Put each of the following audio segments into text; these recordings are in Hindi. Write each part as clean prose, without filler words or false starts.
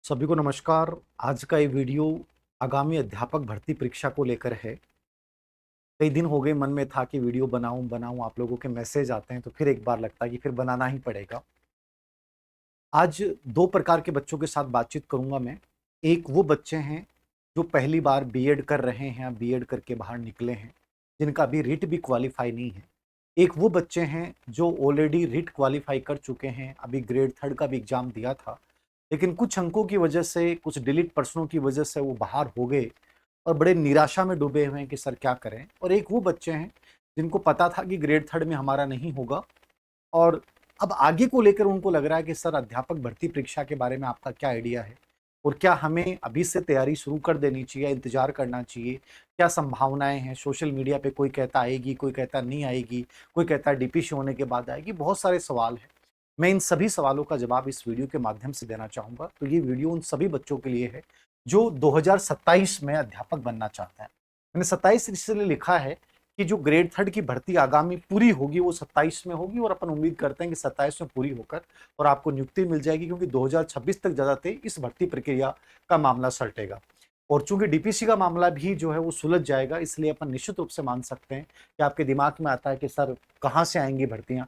सभी को नमस्कार। आज का ये वीडियो आगामी अध्यापक भर्ती परीक्षा को लेकर है। कई दिन हो गए मन में था कि वीडियो बनाऊं बनाऊं, आप लोगों के मैसेज आते हैं तो फिर एक बार लगता है कि फिर बनाना ही पड़ेगा। आज दो प्रकार के बच्चों के साथ बातचीत करूंगा मैं। एक वो बच्चे हैं जो पहली बार बीएड कर रहे हैं या बीएड करके बाहर निकले हैं, जिनका अभी रिट भी क्वालिफाई नहीं है। एक वो बच्चे हैं जो ऑलरेडी रिट क्वालिफाई कर चुके हैं, अभी ग्रेड 3 का भी एग्जाम दिया था, लेकिन कुछ अंकों की वजह से, कुछ डिलीट प्रश्नों की वजह से वो बाहर हो गए और बड़े निराशा में डूबे हुए हैं कि सर क्या करें। और एक वो बच्चे हैं जिनको पता था कि ग्रेड 3 में हमारा नहीं होगा और अब आगे को लेकर उनको लग रहा है कि सर अध्यापक भर्ती परीक्षा के बारे में आपका क्या आइडिया है और क्या हमें अभी से तैयारी शुरू कर देनी चाहिए, इंतजार करना चाहिए, क्या संभावनाएं हैं। सोशल मीडिया पे कोई कहता आएगी, कोई कहता नहीं आएगी, कोई कहता डीपीसी होने के बाद आएगी। बहुत सारे सवाल हैं। मैं इन सभी सवालों का जवाब इस वीडियो के माध्यम से देना चाहूंगा। तो ये वीडियो उन सभी बच्चों के लिए है जो 2027 में अध्यापक बनना चाहते हैं। मैंने 27 इसलिए लिखा है कि जो ग्रेड 3 की भर्ती आगामी पूरी होगी वो 27 में होगी और अपन उम्मीद करते हैं कि 27 में पूरी होकर और आपको नियुक्ति मिल जाएगी, क्योंकि 2026 तक ज्यादातर इस भर्ती प्रक्रिया का मामला सलटेगा। और चूंकि डीपीसी का मामला भी जो है वो सुलझ जाएगा, इसलिए अपन निश्चित रूप से मान सकते हैं कि आपके दिमाग में आता है कि सर कहाँ से आएंगी भर्तियां।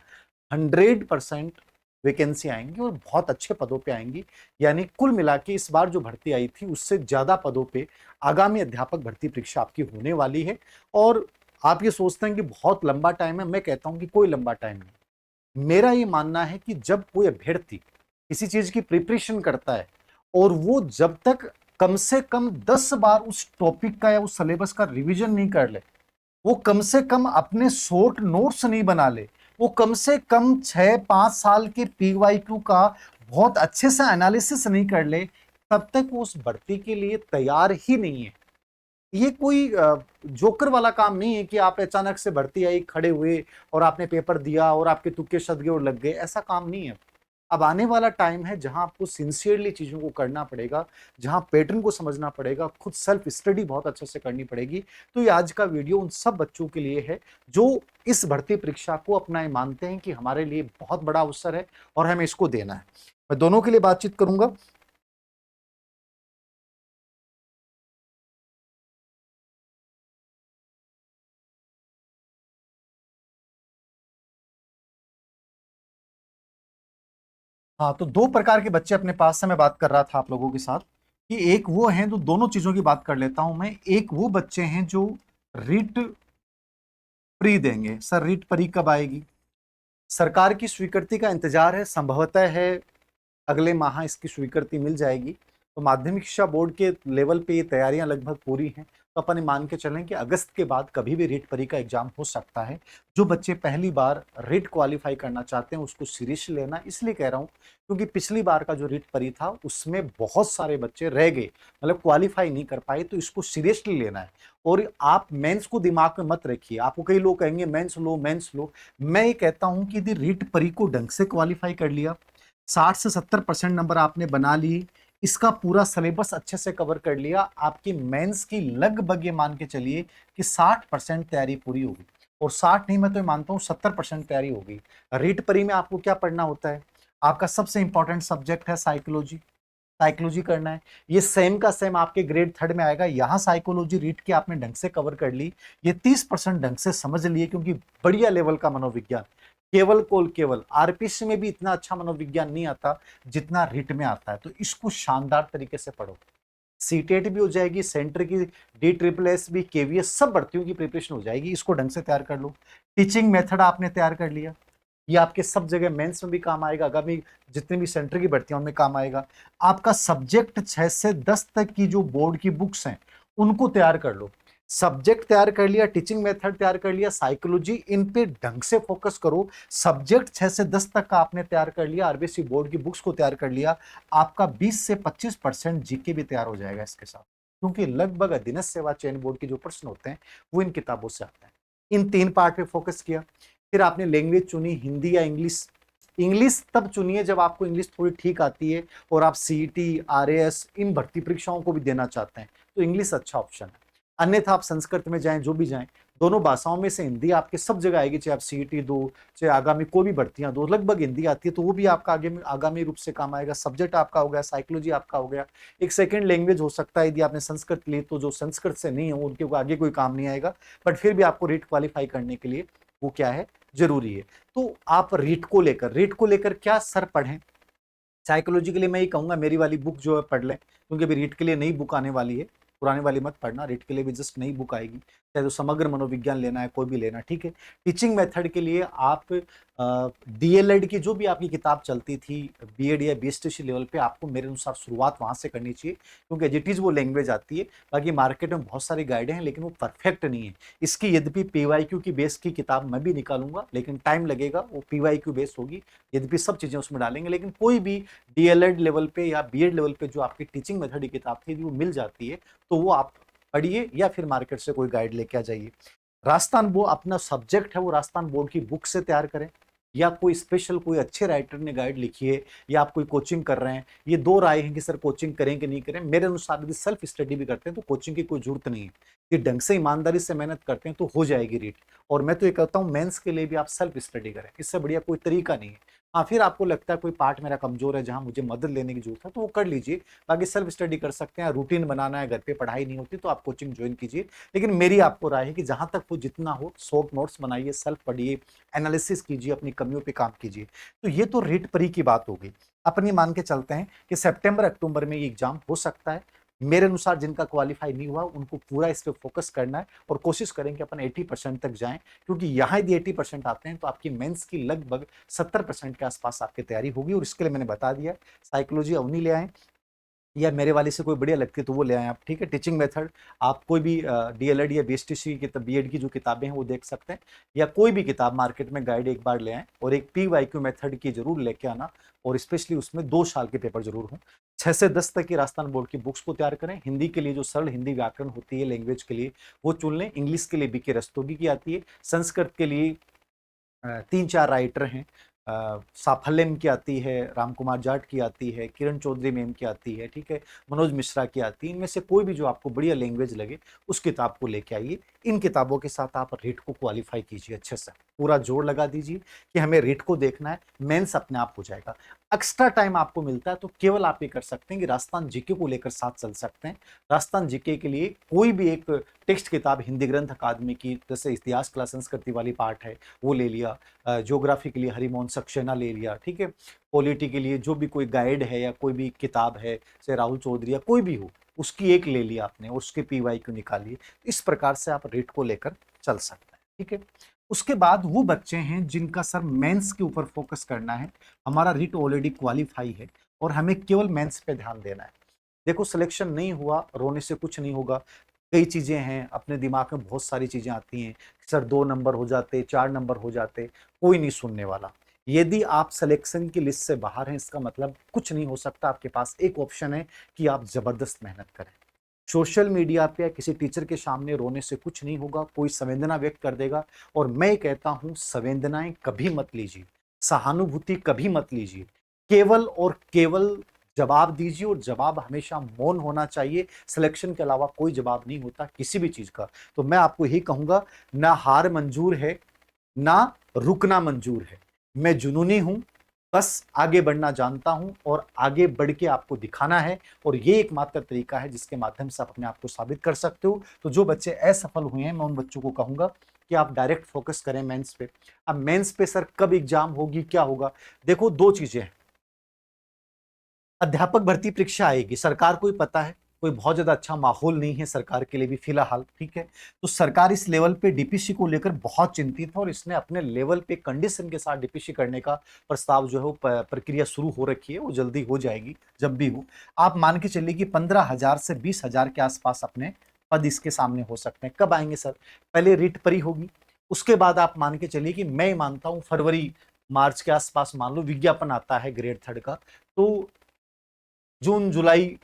100% वैकेंसी आएंगी और बहुत अच्छे पदों पे आएंगी। यानी कुल मिला के इस बार जो भर्ती आई थी उससे ज्यादा पदों पे आगामी अध्यापक भर्ती परीक्षा आपकी होने वाली है। और आप ये सोचते हैं कि बहुत लंबा टाइम है, मैं कहता हूं कि कोई लंबा टाइम नहीं। मेरा ये मानना है कि जब कोई अभ्यर्थी किसी चीज की प्रिपरेशन करता है और वो जब तक कम से कम 10 बार उस टॉपिक का या उस सिलेबस का रिवीजन नहीं कर ले, वो कम से कम अपने शॉर्ट नोट्स नहीं बना ले, वो कम से कम 6-5 साल के पीवाईक्यू का बहुत अच्छे से एनालिसिस नहीं कर ले, तब तक वो उस भर्ती के लिए तैयार ही नहीं है। ये कोई जोकर वाला काम नहीं है कि आप अचानक से भर्ती आई, खड़े हुए और आपने पेपर दिया और आपके तुक्के सद गए और लग गए। ऐसा काम नहीं है। अब आने वाला टाइम है जहां आपको सिंसियरली चीजों को करना पड़ेगा, जहां पैटर्न को समझना पड़ेगा, खुद सेल्फ स्टडी बहुत अच्छे से करनी पड़ेगी। तो ये आज का वीडियो उन सब बच्चों के लिए है जो इस भर्ती परीक्षा को अपना मानते हैं कि हमारे लिए बहुत बड़ा अवसर है और हमें इसको देना है। मैं दोनों के लिए बातचीत करूंगा। हाँ, तो दो प्रकार के बच्चे अपने पास से मैं बात कर रहा था आप लोगों के साथ कि एक वो हैं जो दोनों चीजों की बात कर लेता हूं मैं। एक वो बच्चे हैं जो रिट प्री देंगे। सर रिट प्री कब आएगी? सरकार की स्वीकृति का इंतजार है, संभवतः है अगले माह इसकी स्वीकृति मिल जाएगी। तो माध्यमिक शिक्षा बोर्ड के लेवल पे ये तैयारियां लगभग पूरी हैं। तो अपन मान के चलें कि अगस्त के बाद कभी भी रिट परी का एग्जाम हो सकता है। जो बच्चे पहली बार रिट क्वालिफाई करना चाहते हैं उसको सीरियसली लेना। इसलिए कह रहा हूं क्योंकि पिछली बार का जो रिट परी था उसमें बहुत सारे बच्चे रह गए, मतलब क्वालिफाई नहीं कर पाए। तो इसको सीरियसली लेना है। और आप मेंस को दिमाग में मत रखिए। आपको कई लोग कहेंगे मेंस लो मेंस लो। मैं ये कहता हूं कि यदि रिट परी को ढंग से क्वालिफाई कर लिया, 60 से 70% नंबर आपने बना लिए, इसका पूरा सिलेबस अच्छे से कवर कर लिया, आपकी मेंस की लगभग ये मान के चलिए कि 60% तैयारी पूरी होगी। और 60 नहीं, मैं तो मानता हूं 70% तैयारी होगी। रीट परी में आपको क्या पढ़ना होता है? आपका सबसे इंपॉर्टेंट सब्जेक्ट है साइकोलॉजी। साइकोलॉजी करना है। ये सेम का सेम आपके ग्रेड 3 में आएगा। यहां साइकोलॉजी रीड की आपने ढंग से कवर कर ली, ये 30% ढंग से समझ लिए, क्योंकि बढ़िया लेवल का मनोविज्ञान। केवल आरपीसी में भी इतना अच्छा मनोविज्ञान नहीं आता जितना रिट में आता है। तो इसको शानदार तरीके से पढ़ो। सीटेट भी हो जाएगी, सेंटर की डी ट्रिपल एस भी, केवीएस, सब भर्तियों की प्रिपरेशन हो जाएगी। इसको ढंग से तैयार कर लो। टीचिंग मेथड आपने तैयार कर लिया, ये आपके सब जगह मेंस में भी काम आएगा, आगामी जितने भी सेंटर की भर्तियों में काम आएगा। आपका सब्जेक्ट 6 से 10 तक की जो बोर्ड की बुक्स हैं उनको तैयार कर लो। सब्जेक्ट तैयार कर लिया, टीचिंग मेथड तैयार कर लिया, साइकोलॉजी, इन पे ढंग से फोकस करो। सब्जेक्ट 6 से 10 तक का आपने तैयार कर लिया, आरबीसी बोर्ड की बुक्स को तैयार कर लिया, आपका 20 से 25% जीके भी तैयार हो जाएगा इसके साथ। क्योंकि लगभग अधीनस्थ सेवा चयन बोर्ड के जो प्रश्न होते हैं वो इन किताबों से आते हैं। इन 3 पार्ट पे फोकस किया। फिर आपने लैंग्वेज चुनी, हिंदी या इंग्लिश। इंग्लिश तब चुनिए जब आपको इंग्लिश थोड़ी ठीक आती है और आप सीईटी, आरएएस इन भर्ती परीक्षाओं को भी देना चाहते हैं, तो इंग्लिश अच्छा ऑप्शन है। अन्यथा आप संस्कृत में जाएं, जो भी जाएं। दोनों भाषाओं में से हिंदी आपके सब जगह आएगी, चाहे आप सीईटी दो, चाहे आगामी कोई भी भर्तियां दो, लगभग हिंदी आती है, तो वो भी आपका आगे में आगामी रूप से काम आएगा। सब्जेक्ट आपका हो गया, साइकोलॉजी आपका हो गया, एक सेकंड लैंग्वेज हो सकता है यदि आपने संस्कृत ली, तो जो संस्कृत से नहीं हो उनके आगे कोई काम नहीं आएगा, बट फिर भी आपको रीट क्वालिफाई करने के लिए वो क्या है, जरूरी है। तो आप रीट को लेकर क्या सर पढ़ें? साइकोलॉजी के लिए मैं ये कहूंगा मेरी वाली बुक जो है पढ़ लें, क्योंकि अभी रीट के लिए नई बुक आने वाली है, पुराने वाली मत पढ़ना, रीट के लिए भी जस्ट नई बुक आएगी, चाहे तो समग्र मनोविज्ञान लेना है कोई भी लेना, ठीक है। टीचिंग मेथड के लिए आप डीएलएड की जो भी आपकी किताब चलती थी बीएड या बीएसटीसी लेवल पे, आपको मेरे अनुसार शुरुआत वहां से करनी चाहिए, क्योंकि एज इट इज वो लैंग्वेज आती है। बाकी मार्केट में बहुत सारी गाइडें हैं लेकिन वो परफेक्ट नहीं है। इसकी यद्यपि पीवाईक्यू की बेस की किताब मैं भी निकालूंगा, लेकिन टाइम लगेगा, वो पीवाईक्यू बेस होगी, यद्यपि सब चीजें उसमें डालेंगे, लेकिन कोई भी डीएलएड लेवल पे या बीएड लेवल पे जो आपकी टीचिंग मेथड की किताब थी वो मिल जाती है, तो वो आप पढ़िए या फिर मार्केट से कोई गाइड लेके आ जाइए। राजस्थान बोर्ड अपना सब्जेक्ट है वो राजस्थान बोर्ड की बुक से तैयार करें, या कोई स्पेशल कोई अच्छे राइटर ने गाइड लिखी है, या आप कोई कोचिंग कर रहे हैं। ये दो राय हैं कि सर कोचिंग करें कि नहीं करें। मेरे अनुसार यदि सेल्फ स्टडी भी करते हैं तो कोचिंग की कोई जरूरत नहीं है, कि ढंग से ईमानदारी से मेहनत करते हैं तो हो जाएगी रीट। और मैं तो ये कहता हूँ मेंस के लिए भी आप सेल्फ स्टडी करें, इससे बढ़िया कोई तरीका नहीं है। हाँ, फिर आपको लगता है कोई पार्ट मेरा कमजोर है जहां मुझे मदद लेने की जरूरत है तो वो कर लीजिए, बाकी सेल्फ स्टडी कर सकते हैं। रूटीन बनाना है, घर पे पढ़ाई नहीं होती तो आप कोचिंग ज्वाइन कीजिए, लेकिन मेरी आपको राय है कि जहां तक वो जितना हो शॉर्ट नोट्स बनाइए, सेल्फ पढ़िए, एनालिसिस कीजिए, अपनी कमियों पे काम कीजिए। तो ये तो रीट परी की बात होगी। अपनी मान के चलते हैं कि सितंबर अक्टूबर में ये एग्जाम हो सकता है। मेरे अनुसार जिनका क्वालिफाई नहीं हुआ उनको पूरा इस पे फोकस करना है और कोशिश करें कि अपन 80% तक जाएं, क्योंकि यहाँ यदि 80% आते हैं तो आपकी मेंस की लगभग 70% के आसपास आपकी तैयारी होगी। और इसके लिए मैंने बता दिया, साइकोलॉजी अवनी ले आए या मेरे वाले से कोई बढ़िया लगती है तो वो ले आए आप, ठीक है। टीचिंग मेथड आप कोई भी डीएलएड या बीएसटीसी की बीएड की जो किताबें हैं वो देख सकते हैं, या कोई भी किताब मार्केट में गाइड एक बार ले आए, और एक पीवाईक्यू मेथड की जरूर लेके आना, और स्पेशली उसमें 2 साल के पेपर जरूर हों। 6 से 10 तक की राजस्थान बोर्ड की बुक्स को तैयार करें। हिंदी के लिए जो सरल हिंदी व्याकरण होती है लैंग्वेज के लिए वो चुन लें। इंग्लिश के लिए बीके रस्तोगी की आती है। संस्कृत के लिए 3-4 राइटर हैं, साफल्यम की आती है, राम कुमार जाट की आती है, किरण चौधरी मैम की आती है, ठीक है, मनोज मिश्रा की आती है। इनमें से कोई भी जो आपको बढ़िया लैंग्वेज लगे उस किताब को लेके आइए। इन किताबों के साथ आप रीट को क्वालिफाई कीजिए, अच्छे से पूरा जोर लगा दीजिए कि हमें रीट को देखना है, मेंस अपने आप हो जाएगा। एक्स्ट्रा टाइम आपको मिलता है तो केवल आप ये कर सकते हैं कि राजस्थान जीके को लेकर साथ चल सकते हैं। राजस्थान जीके के लिए कोई भी एक टेक्स्ट किताब हिंदी ग्रंथ अकादमी की, जैसे इतिहास कला संस्कृति वाली पार्ट है वो ले लिया, ज्योग्राफी के लिए हरिमोहन सक्सेना ले लिया, ठीक है, पॉलिटी के लिए जो भी कोई गाइड है या कोई भी किताब है चाहे राहुल चौधरी या कोई भी हो उसकी एक ले लिया आपने, उसके पीवाईक्यू निकालिए। इस प्रकार से आप रीट को लेकर चल सकते हैं, ठीक है। उसके बाद वो बच्चे हैं जिनका सर मेंस के ऊपर फोकस करना है, हमारा रीट ऑलरेडी क्वालिफाई है और हमें केवल मेंस पे ध्यान देना है। देखो सिलेक्शन नहीं हुआ, रोने से कुछ नहीं होगा। कई चीजें हैं, अपने दिमाग में बहुत सारी चीजें आती हैं, सर 2 नंबर हो जाते, 4 नंबर हो जाते, कोई नहीं सुनने वाला। यदि आप सिलेक्शन की लिस्ट से बाहर हैं इसका मतलब कुछ नहीं हो सकता। आपके पास एक ऑप्शन है कि आप जबरदस्त मेहनत करें। सोशल मीडिया पे या किसी टीचर के सामने रोने से कुछ नहीं होगा, कोई संवेदना व्यक्त कर देगा। और मैं कहता हूं संवेदनाएं कभी मत लीजिए, सहानुभूति कभी मत लीजिए, केवल और केवल जवाब दीजिए, और जवाब हमेशा मौन होना चाहिए। सिलेक्शन के अलावा कोई जवाब नहीं होता किसी भी चीज का। तो मैं आपको यही कहूंगा, ना हार मंजूर है ना रुकना मंजूर है। मैं जुनूनी हूं, बस आगे बढ़ना जानता हूं और आगे बढ़ के आपको दिखाना है, और ये एकमात्र तरीका है जिसके माध्यम से आप अपने आप को साबित कर सकते हो। तो जो बच्चे असफल हुए हैं मैं उन बच्चों को कहूंगा कि आप डायरेक्ट फोकस करें मेंस पे। अब मेंस पे सर कब एग्जाम होगी, क्या होगा? देखो 2 चीजें हैं, अध्यापक भर्ती परीक्षा आएगी, सरकार को ही पता है कोई बहुत ज्यादा अच्छा माहौल नहीं है सरकार के लिए भी फिलहाल, ठीक है। तो सरकार इस लेवल पे डीपीसी को लेकर बहुत चिंतित है और इसने अपने लेवल पे कंडीशन के साथ डीपीसी करने का प्रस्ताव जो है वो प्रक्रिया शुरू हो रखी है, वो जल्दी हो जाएगी जब भी हो। आप मान के चलिए कि 15,000 से 20,000 के आसपास अपने पद इसके सामने हो सकते हैं। कब आएंगे सर? पहले रीट परी होगी, उसके बाद आप मान के चलिए कि मैं मानता हूं फरवरी मार्च के आसपास मान लो विज्ञापन आता है ग्रेड 3 का, तो जून जुलाई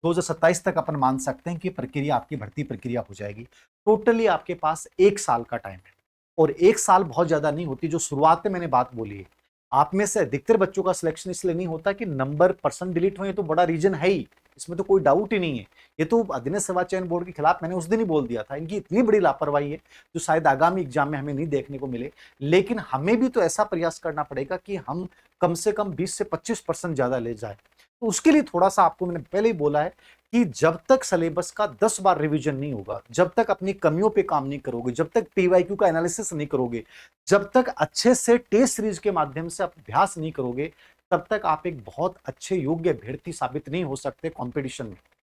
2027 तक अपन मान सकते हैं कि प्रक्रिया आपकी भर्ती प्रक्रिया हो जाएगी। टोटली आपके पास 1 साल का टाइम है, और 1 साल बहुत ज्यादा नहीं होती। जो शुरुआत में मैंने बात बोली है, आप में से अधिकतर बच्चों का सिलेक्शन इसलिए नहीं होता कि नंबर परसेंट डिलीट हुए, तो बड़ा रीजन है ही, इसमें तो कोई डाउट ही नहीं है। ये तो अधीनस्थ सेवा चयन बोर्ड के खिलाफ मैंने उस दिन ही बोल दिया था, इनकी इतनी बड़ी लापरवाही है जो शायद आगामी एग्जाम में हमें नहीं देखने को मिले। लेकिन हमें भी तो ऐसा प्रयास करना पड़ेगा कि हम कम से कम 20 से 25% ज्यादा ले जाए। तो उसके लिए थोड़ा सा आपको मैंने पहले ही बोला है कि जब तक सिलेबस का 10 बार रिवीजन नहीं होगा, जब तक अपनी कमियों पे काम नहीं करोगे, जब तक पीवाईक्यू का एनालिसिस नहीं करोगे, जब तक अच्छे से टेस्ट सीरीज के माध्यम से अभ्यास नहीं करोगे, तब तक आप एक बहुत अच्छे योग्य अभ्यर्थी साबित नहीं हो सकते कंपटीशन में।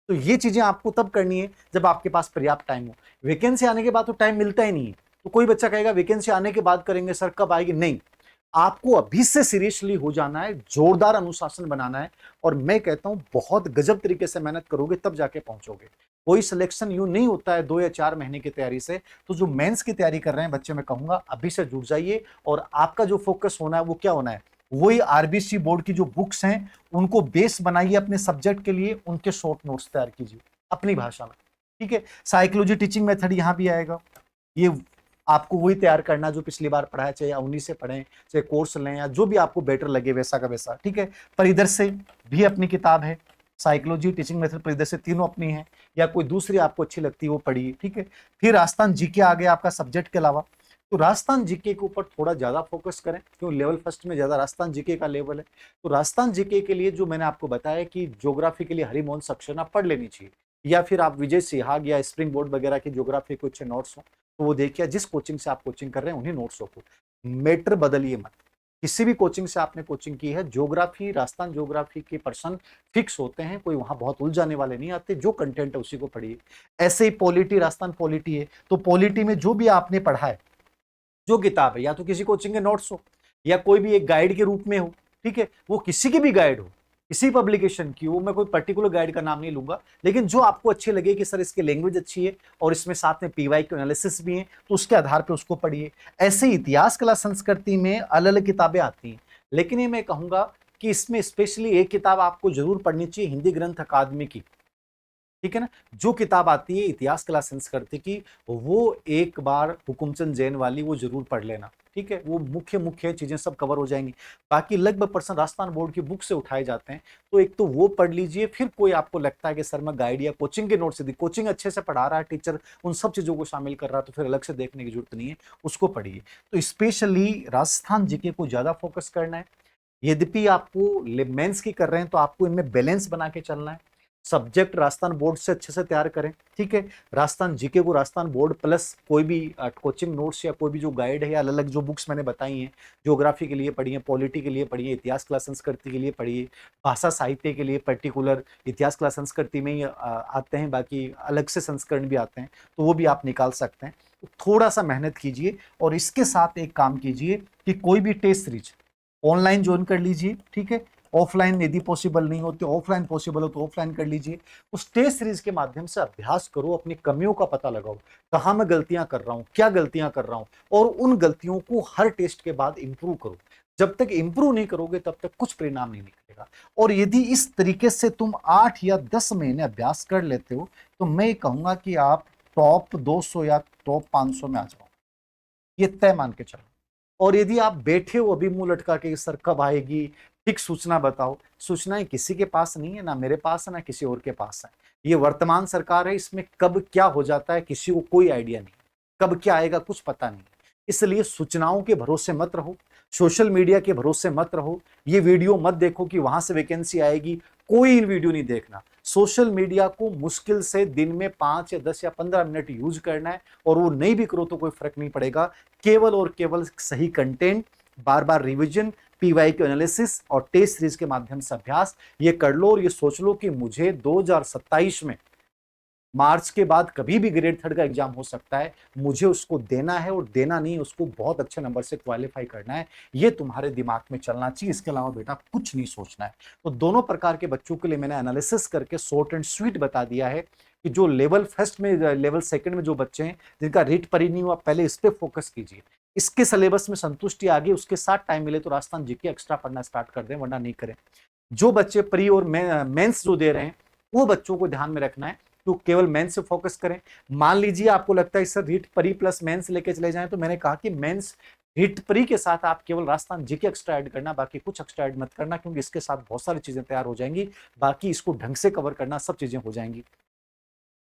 तो ये चीजें आपको तब करनी है जब आपके पास पर्याप्त टाइम हो। वैकेंसी आने के बाद तो टाइम मिलता ही नहीं है। तो कोई बच्चा कहेगा वैकेंसी आने के बाद करेंगे सर, कब आएगी? नहीं, आपको अभी से सीरियसली हो जाना है, जोरदार अनुशासन बनाना है, और मैं कहता हूं बहुत गजब तरीके से मेहनत करोगे तब जाके पहुंचोगे। कोई सिलेक्शन यूं नहीं होता है 2 या 4 महीने की तैयारी से। तो जो मेंस की तैयारी कर रहे हैं बच्चे, मैं कहूंगा अभी से जुट जाइए, और आपका जो फोकस होना है वो क्या होना है, वही आरबीसी बोर्ड की जो बुक्स हैं उनको बेस बनाइए अपने सब्जेक्ट के लिए, उनके शॉर्ट नोट्स तैयार कीजिए अपनी भाषा में, ठीक है। साइकोलॉजी टीचिंग मेथड यहां भी आएगा, ये आपको वही तैयार करना जो पिछली बार पढ़ा है, चाहे उन्हीं से पढ़ें, चाहे कोर्स लें, या जो भी आपको बेटर लगे वैसा का वैसा, ठीक है। परिदृश्य भी अपनी किताब है, साइकोलॉजी, टीचिंग मेथड, परिदृश्य, तीनों अपनी है, या कोई दूसरी आपको अच्छी लगती है वो पढ़िए, ठीक है। फिर राजस्थान जीके आ गया आपका सब्जेक्ट के अलावा। तो राजस्थान जीके के ऊपर थोड़ा ज्यादा फोकस करें, क्यों लेवल फर्स्ट में ज्यादा राजस्थान जीके का लेवल है। तो राजस्थान जीके के लिए जो मैंने आपको बताया कि ज्योग्राफी के लिए हरिमोहन सक्सेना पढ़ लेनी चाहिए, या फिर आप विजय सिहाग या स्प्रिंग बोर्ड वगैरह की ज्योग्राफी के अच्छे नोट्स हो तो वो देखिए, जिस कोचिंग से आप कोचिंग कर रहे हैं उन्हीं नोट्सों को, मेटर बदलिए मत। किसी भी कोचिंग से आपने कोचिंग की है, ज्योग्राफी, राजस्थान ज्योग्राफी के पर्सन फिक्स होते हैं, कोई वहां बहुत उलझाने वाले नहीं आते, जो कंटेंट है उसी को पढ़िए। ऐसे ही पॉलिटी, राजस्थान पॉलिटी है, तो पॉलिटी में जो भी आपने पढ़ा है, जो किताब है, या तो किसी कोचिंग के नोट्स हो या कोई भी एक गाइड के रूप में हो, ठीक है, वो किसी की भी गाइड हो, किसी पब्लिकेशन की हो, मैं कोई पर्टिकुलर गाइड का नाम नहीं लूंगा, लेकिन जो आपको अच्छी लगे कि सर इसकी लैंग्वेज अच्छी है और इसमें साथ में पीवाईक्यू एनालिसिस भी है, तो उसके आधार पे उसको पढ़िए। ऐसे इतिहास, कला, संस्कृति में अलग अलग किताबें आती हैं, लेकिन ये मैं कहूंगा कि इसमें स्पेशली एक किताब आपको जरूर पढ़नी चाहिए, हिंदी ग्रंथ अकादमी की, ठीक है ना। जो किताब आती है इतिहास, कला, संस्कृति की, वो एक बार हुकुमचंद जैन वाली वो जरूर पढ़ लेना, ठीक है। वो मुख्य मुख्य चीजें सब कवर हो जाएंगी। बाकी लगभग पर्सन राजस्थान बोर्ड की बुक से उठाए जाते हैं, तो एक तो वो पढ़ लीजिए। फिर कोई आपको लगता है कि सर मैं गाइड या कोचिंग के नोट से, कोचिंग अच्छे से पढ़ा रहा है, टीचर उन सब चीजों को शामिल कर रहा है, तो फिर अलग से देखने की जरूरत नहीं है, उसको पढ़िए। तो स्पेशली राजस्थान जीके को ज्यादा फोकस करना है। यद्यपि आपको मेंस की कर रहे हैं तो आपको इनमें बैलेंस बना के चलना है। सब्जेक्ट राजस्थान बोर्ड से अच्छे से तैयार करें, ठीक है। राजस्थान जीके को राजस्थान बोर्ड प्लस कोई भी कोचिंग नोट्स या कोई भी जो गाइड है या अलग अलग जो बुक्स मैंने बताई हैं, ज्योग्राफी के लिए पढ़िए, पॉलिटी के लिए पढ़िए, इतिहास, कला, संस्कृति के लिए पढ़िए, भाषा साहित्य के लिए पर्टिकुलर इतिहास, कला, संस्कृति में ही आते हैं, बाकी अलग से संस्करण भी आते हैं, तो वो भी आप निकाल सकते हैं। तो थोड़ा सा मेहनत कीजिए, और इसके साथ एक काम कीजिए कि कोई भी टेस्ट सीरीज ऑनलाइन ज्वाइन कर लीजिए, ठीक है। ऑफलाइन यदि पॉसिबल नहीं हो तो ऑफलाइन पॉसिबल हो तो ऑफलाइन कर लीजिए। उस टेस्ट सीरीज के माध्यम से अभ्यास करो, अपनी कमियों का पता लगाओ, कहां मैं गलतियां कर रहा हूं, क्या गलतियां कर रहा हूं, और उन गलतियों को हर टेस्ट के बाद इंप्रूव करो। जब तक इंप्रूव नहीं करोगे तब तक कुछ परिणाम नहीं निकलेगा। और यदि इस तरीके से तुम 8 या 10 महीने अभ्यास कर लेते हो तो मैं कहूंगा कि आप टॉप 200 या टॉप 500 में आ जाओ, ये तय मान के चलो। और यदि आप बैठे हो अभी मुंह लटका के सर कब आएगी, ठीक सूचना बताओ, सूचनाएं किसी के पास नहीं है, ना मेरे पास है ना किसी और के पास है। ये वर्तमान सरकार है, इसमें कब क्या हो जाता है किसी को कोई आइडिया नहीं, कब क्या आएगा कुछ पता नहीं। इसलिए सूचनाओं के भरोसे मत रहो, सोशल मीडिया के भरोसे मत रहो, ये वीडियो मत देखो कि वहां से वैकेंसी आएगी, कोई वीडियो नहीं देखना। सोशल मीडिया को मुश्किल से दिन में 5 या 10 या 15 मिनट यूज करना है, और वो नहीं भी करो तो कोई फर्क नहीं पड़ेगा। केवल और केवल सही कंटेंट, बार बार रिवीजन, पीवाईक्यू एनालिसिस और टेस्ट सीरीज के माध्यम से अभ्यास, ये कर लो। और ये सोच लो कि मुझे 2027 में मार्च के बाद कभी भी ग्रेड 3 का एग्जाम हो सकता है, मुझे उसको देना है, और देना नहीं, उसको बहुत अच्छे नंबर से क्वालिफाई करना है। ये तुम्हारे दिमाग में चलना चाहिए, इसके अलावा बेटा कुछ नहीं सोचना है। तो दोनों प्रकार के बच्चों के लिए मैंने एनालिसिस करके शॉर्ट एंड स्वीट बता दिया है कि जो लेवल फर्स्ट में, लेवल सेकंड में जो बच्चे हैं जिनका रीट परी नहीं हुआ, पहले इस पे फोकस कीजिए। इसके सिलेबस में संतुष्टि आ गई, उसके साथ टाइम मिले तो राजस्थान जीके एक्स्ट्रा पढ़ना स्टार्ट कर दें, वरना नहीं करें। जो बच्चे प्री और मेंस जो दे रहे हैं वो बच्चों को ध्यान में रखना है, तो केवल मेंस से फोकस करें। मान लीजिए आपको लगता है सर रीट परी प्लस मेंस लेके चले जाएं, तो मैंने कहा कि मेंस हिट प्री के साथ आप केवल राजस्थान जीके एक्स्ट्रा ऐड करना, बाकी कुछ एक्स्ट्रा ऐड मत करना, क्योंकि इसके साथ बहुत सारी चीजें तैयार हो जाएंगी। बाकी इसको ढंग से कवर करना, सब चीजें हो जाएंगी।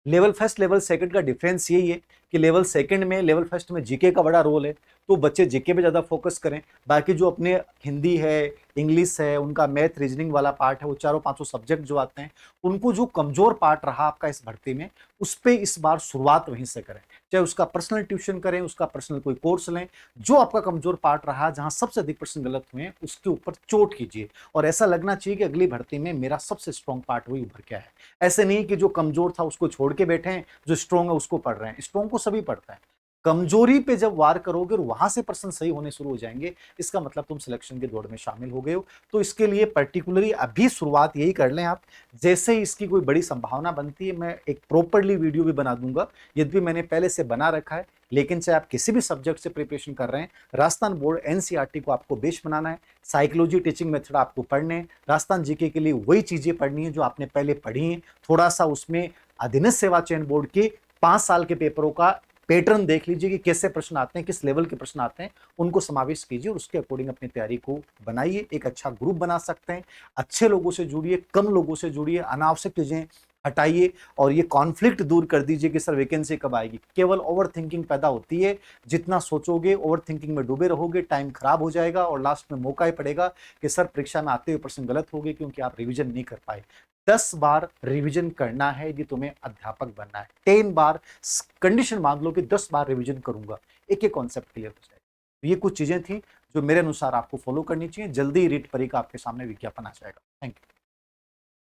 लेवल फर्स्ट लेवल सेकंड का डिफरेंस यही है कि लेवल सेकंड में, लेवल फर्स्ट में जीके का बड़ा रोल है, तो बच्चे जीके पे ज्यादा फोकस करें। बाकी जो अपने हिंदी है, इंग्लिश है, उनका मैथ रीजनिंग वाला पार्ट है, वो चारों पांचों सब्जेक्ट जो आते हैं, उनको जो कमजोर पार्ट रहा आपका इस भर्ती में, उस पे इस बार शुरुआत वहीं से करें। चाहे उसका पर्सनल ट्यूशन करें, उसका पर्सनल कोई कोर्स लें, जो आपका कमजोर पार्ट रहा, जहां सबसे अधिक प्रश्न गलत हुए हैं, उसके ऊपर चोट कीजिए और ऐसा लगना चाहिए कि अगली भर्ती में मेरा सबसे स्ट्रॉन्ग पार्ट वही उभर के आया है। ऐसे नहीं कि जो कमजोर था उसको छोड़ के बैठे हैं, जो स्ट्रॉन्ग है उसको पढ़ रहे हैं। स्ट्रॉन्ग को सभी पढ़ता है, कमजोरी पे जब वार करोगे और वहां से प्रश्न सही होने शुरू हो जाएंगे, इसका मतलब तुम सिलेक्शन की दौड़ में शामिल हो गए हो। तो इसके लिए पर्टिकुलरली अभी शुरुआत यही कर लें आप। जैसे ही इसकी कोई बड़ी संभावना बनती है, मैं एक प्रॉपरली वीडियो भी बना दूंगा, यद्यपि मैंने पहले से बना रखा है। लेकिन चाहे आप किसी भी सब्जेक्ट से प्रिपरेशन कर रहे हैं, राजस्थान बोर्ड एनसीईआरटी को आपको बेस बनाना है, साइकोलॉजी टीचिंग मेथड आपको पढ़ने हैं, राजस्थान जीके के लिए वही चीजें पढ़नी है जो आपने पहले पढ़ी हैं। थोड़ा सा उसमें अधीनस्थ सेवा चयन बोर्ड के 5 साल के पेपरों का पैटर्न देख लीजिए कि कैसे प्रश्न आते हैं, किस लेवल के प्रश्न आते हैं, उनको समावेश कीजिए और उसके अकॉर्डिंग अपनी तैयारी को बनाइए। एक अच्छा ग्रुप बना सकते हैं, अच्छे लोगों से जुड़िए, कम लोगों से जुड़िए, अनावश्यक चीजें हटाइए और ये कॉन्फ्लिक्ट दूर कर दीजिए कि सर वैकेंसी कब आएगी। केवल ओवर थिंकिंग पैदा होती है, जितना सोचोगे ओवर थिंकिंग में डूबे रहोगे, टाइम खराब हो जाएगा और लास्ट में मौका ही पड़ेगा कि सर परीक्षा में आते हुए प्रश्न गलत हो गए क्योंकि आप रिवीजन नहीं कर पाए। 10 बार रिवीजन करना है यदि तुम्हें अध्यापक बनना है। 10 बार कंडीशन मान लो कि 10 बार रिवीजन करूंगा, एक एक कॉन्सेप्ट क्लियर हो जाएगा। ये कुछ चीजें थी जो मेरे अनुसार आपको फॉलो करनी चाहिए। जल्दी रीट परी का आपके सामने विज्ञापन आ जाएगा। Thank you.